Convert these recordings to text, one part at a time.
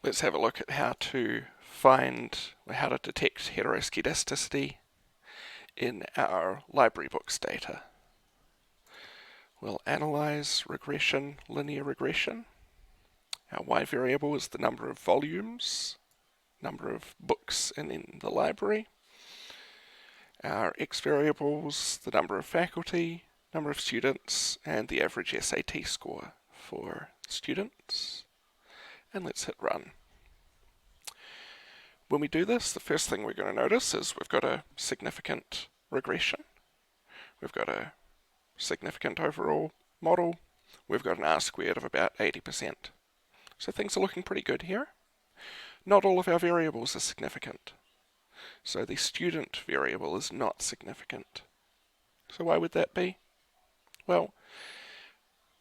let's have a look at how to detect heteroskedasticity in our library books data. We'll analyze regression, linear regression. Our y variable is the number of volumes, number of books in the library. Our x variables, the number of faculty, number of students, and the average SAT score for students. And let's hit run. When we do this, the first thing we're going to notice is we've got a significant regression. We've got a significant overall model. We've got an R-squared of about 80%. So things are looking pretty good here. Not all of our variables are significant. So the student variable is not significant. So why would that be? Well,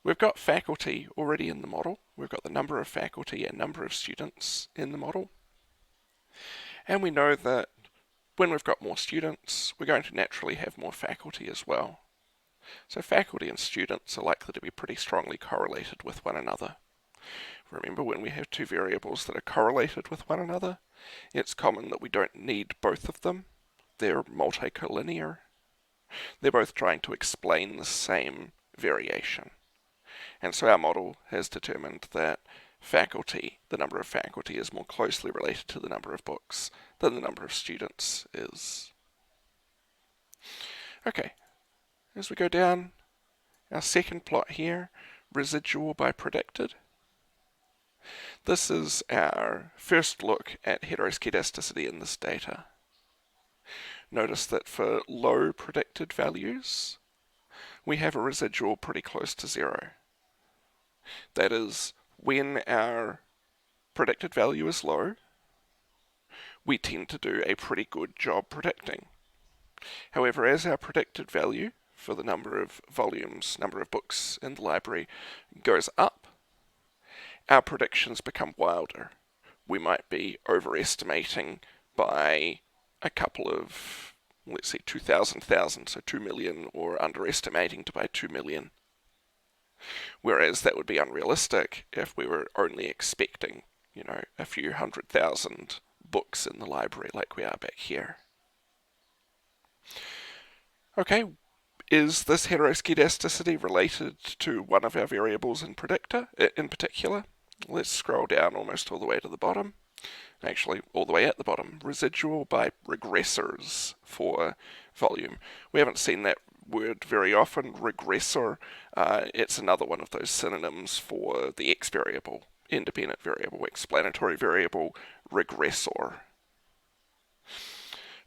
we've got faculty already in the model. We've got the number of faculty and number of students in the model. And we know that when we've got more students, we're going to naturally have more faculty as well. So faculty and students are likely to be pretty strongly correlated with one another. Remember, when we have two variables that are correlated with one another, it's common that we don't need both of them. They're multicollinear. They're both trying to explain the same variation. And so our model has determined that faculty, the number of faculty, is more closely related to the number of books than the number of students is. Okay, as we go down, our second plot here, residual by predicted. This is our first look at heteroskedasticity in this data. Notice that for low predicted values, we have a residual pretty close to 0. That is, when our predicted value is low, we tend to do a pretty good job predicting. However, as our predicted value for the number of volumes, number of books in the library goes up, our predictions become wilder. We might be overestimating by a couple of, let's say, 2,000, so 2 million, or underestimating by 2 million. Whereas that would be unrealistic if we were only expecting, a few 100,000 books in the library like we are back here. Okay, is this heteroskedasticity related to one of our variables in particular? Let's scroll down almost all the way to the bottom. Actually, all the way at the bottom. Residual by regressors for volume. We haven't seen that word very often, regressor. It's another one of those synonyms for the x variable, independent variable, explanatory variable, regressor.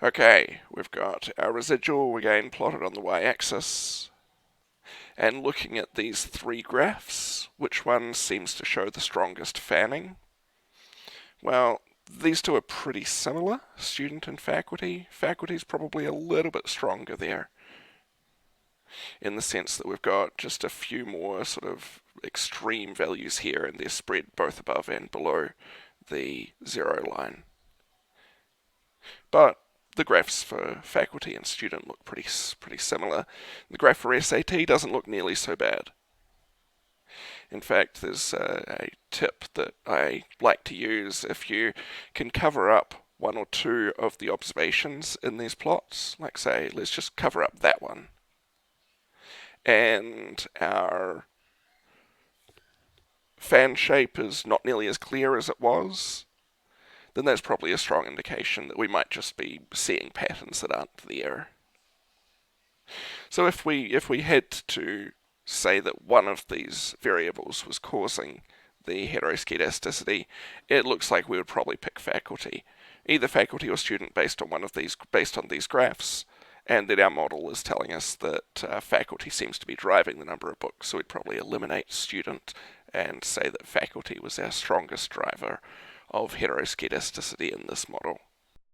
Okay, we've got our residual again plotted on the y-axis. And looking at these three graphs, which one seems to show the strongest fanning? Well, these two are pretty similar, student and faculty. Faculty's probably a little bit stronger there, in the sense that we've got just a few more sort of extreme values here, and they're spread both above and below the 0 line. But the graphs for faculty and student look pretty similar. The graph for SAT doesn't look nearly so bad. In fact, there's a tip that I like to use. If you can cover up one or two of the observations in these plots, like say, let's just cover up that one, and our fan shape is not nearly as clear as it was, then that's probably a strong indication that we might just be seeing patterns that aren't there. So if we had to say that one of these variables was causing the heteroskedasticity, it looks like we would probably pick faculty, either faculty or student based on these graphs, and then our model is telling us that faculty seems to be driving the number of books, so we'd probably eliminate student and say that faculty was our strongest driver of heteroskedasticity in this model.